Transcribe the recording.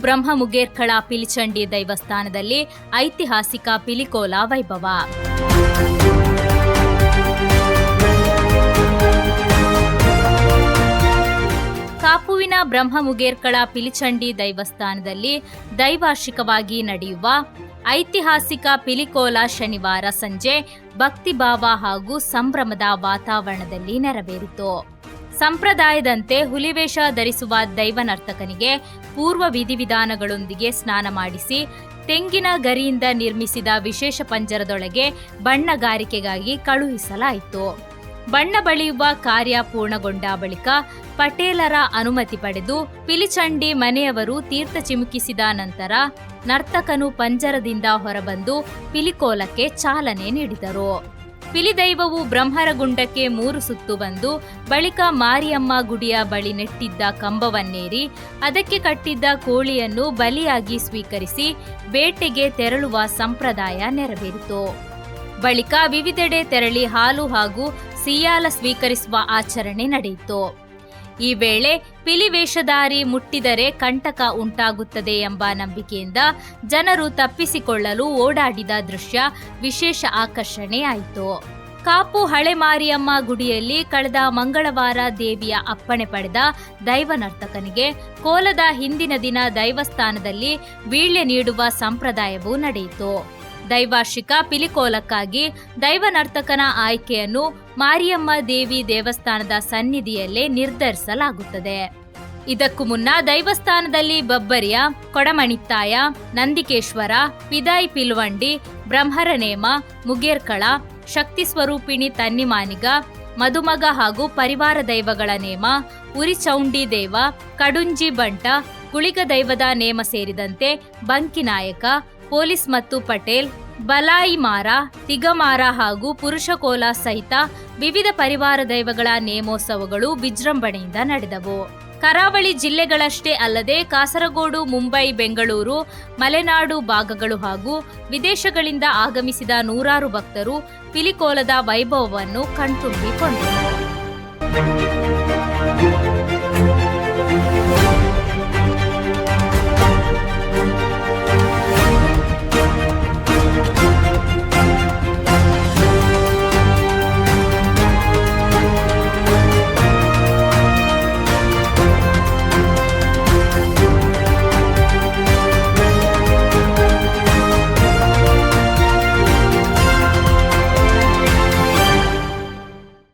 ಬ್ರಹ್ಮಮುಗೇರ್ಕಳ ಪಿಲಿಚಂಡಿ ದೈವಸ್ಥಾನದಲ್ಲಿ ಐತಿಹಾಸಿಕ ಪಿಲಿಕೋಲ ವೈಭವ. ಕಾಪುವಿನ ಬ್ರಹ್ಮಮುಗೇರ್ಕಳ ಪಿಲಿಚಂಡಿ ದೈವಸ್ಥಾನದಲ್ಲಿ ದೈವಾರ್ಷಿಕವಾಗಿ ನಡೆಯುವ ಐತಿಹಾಸಿಕ ಪಿಲಿಕೋಲ ಶನಿವಾರ ಸಂಜೆ ಭಕ್ತಿಭಾವ ಹಾಗೂ ಸಂಭ್ರಮದ ವಾತಾವರಣದಲ್ಲಿ ನೆರವೇರಿತು. ಸಂಪ್ರದಾಯದಂತೆ ಹುಲಿವೇಷ ಧರಿಸುವ ದೈವನರ್ತಕನಿಗೆ ಪೂರ್ವ ವಿಧಿವಿಧಾನಗಳೊಂದಿಗೆ ಸ್ನಾನ ಮಾಡಿಸಿ ತೆಂಗಿನ ಗರಿಯಿಂದ ನಿರ್ಮಿಸಿದ ವಿಶೇಷ ಪಂಜರದೊಳಗೆ ಬಣ್ಣಗಾರಿಕೆಗಾಗಿ ಕಳುಹಿಸಲಾಯಿತು. ಬಣ್ಣ ಬಳಿಯುವ ಕಾರ್ಯ ಪೂರ್ಣಗೊಂಡ ಬಳಿಕ ಪಟೇಲರ ಅನುಮತಿ ಪಡೆದು ಪಿಲಿಚಂಡಿ ಮನೆಯವರು ತೀರ್ಥ ಚಿಮುಕಿಸಿದ ನಂತರ ನರ್ತಕನು ಪಂಜರದಿಂದ ಹೊರಬಂದು ಪಿಲಿಕೋಲಕ್ಕೆ ಚಾಲನೆ ನೀಡಿದರು. ಪಿಲಿದೈವವು ಬ್ರಹ್ಮರಗುಂಡಕ್ಕೆ 3 ಸುತ್ತು ಬಂದು ಬಳಿಕ ಮಾರಿಯಮ್ಮ ಗುಡಿಯ ಬಳಿ ನೆಟ್ಟಿದ್ದ ಕಂಬವನ್ನೇರಿ ಅದಕ್ಕೆ ಕಟ್ಟಿದ್ದ ಕೋಳಿಯನ್ನು ಬಲಿಯಾಗಿ ಸ್ವೀಕರಿಸಿ ಬೇಟೆಗೆ ತೆರಳುವ ಸಂಪ್ರದಾಯ ನೆರವೇರಿತು. ಬಳಿಕ ವಿವಿಧೆಡೆ ತೆರಳಿ ಹಾಲು ಹಾಗೂ ಸಿಯಾಲ ಸ್ವೀಕರಿಸುವ ಆಚರಣೆ ನಡೆಯಿತು. ಈ ವೇಳೆ ಪಿಲಿ ವೇಷಧಾರಿ ಮುಟ್ಟಿದರೆ ಕಂಟಕ ಉಂಟಾಗುತ್ತದೆ ಎಂಬ ನಂಬಿಕೆಯಿಂದ ಜನರು ತಪ್ಪಿಸಿಕೊಳ್ಳಲು ಓಡಾಡಿದ ದೃಶ್ಯ ವಿಶೇಷ ಆಕರ್ಷಣೆಯಾಯಿತು. ಕಾಪು ಹಳೆ ಮಾರಿಯಮ್ಮ ಗುಡಿಯಲ್ಲಿ ಕಳೆದ ಮಂಗಳವಾರ ದೇವಿಯ ಅಪ್ಪಣೆ ಪಡೆದ ದೈವನರ್ತಕನಿಗೆ ಕೋಲದ ಹಿಂದಿನ ದಿನ ದೈವಸ್ಥಾನದಲ್ಲಿ ವೀಳ್ಯ ನೀಡುವ ಸಂಪ್ರದಾಯವೂ ನಡೆಯಿತು. ದೈವಾರ್ಷಿಕ ಪಿಲಿಕೋಲಕ್ಕಾಗಿ ದೈವನರ್ತಕನ ಆಯ್ಕೆಯನ್ನು ಮಾರಿಯಮ್ಮ ದೇವಿ ದೇವಸ್ಥಾನದ ಸನ್ನಿಧಿಯಲ್ಲೇ ನಿರ್ಧರಿಸಲಾಗುತ್ತದೆ. ಇದಕ್ಕೂ ಮುನ್ನ ದೈವಸ್ಥಾನದಲ್ಲಿ ಬಬ್ಬರಿಯ, ಕೊಡಮಣಿತ್ತಾಯ, ನಂದಿಕೇಶ್ವರ, ಪಿದಾಯಿ ಪಿಲ್ವಂಡಿ, ಬ್ರಹ್ಮರನೇಮ, ಮುಗೇರ್ಕಳ, ಶಕ್ತಿ ಸ್ವರೂಪಿಣಿ ತನ್ನಿಮಾನಿಗ, ಮದುಮಗ ಹಾಗೂ ಪರಿವಾರ ದೈವಗಳ ನೇಮ, ಉರಿಚೌಂಡಿ ದೇವ, ಕಡುಂಜಿ ಬಂಟ, ಗುಳಿಗ ದೈವದ ನೇಮ ಸೇರಿದಂತೆ ಬಂಕಿನಾಯಕ, ಪೊಲೀಸ್ ಮತ್ತು ಪಟೇಲ್, ಬಲಾಯಿಮಾರ, ತಿಗಮಾರ ಹಾಗೂ ಪುರುಷಕೋಲ ಸಹಿತ ವಿವಿಧ ಪರಿವಾರ ದೈವಗಳ ನೇಮೋತ್ಸವಗಳು ವಿಜೃಂಭಣೆಯಿಂದ ನಡೆದವು. ಕರಾವಳಿ ಜಿಲ್ಲೆಗಳಷ್ಟೇ ಅಲ್ಲದೆ ಕಾಸರಗೋಡು, ಮುಂಬೈ, ಬೆಂಗಳೂರು, ಮಲೆನಾಡು ಭಾಗಗಳು ಹಾಗೂ ವಿದೇಶಗಳಿಂದ ಆಗಮಿಸಿದ ನೂರಾರು ಭಕ್ತರು ಪಿಲಿಕೋಲದ ವೈಭವವನ್ನು ಕಣ್ತುಂಬಿಕೊಂಡರು.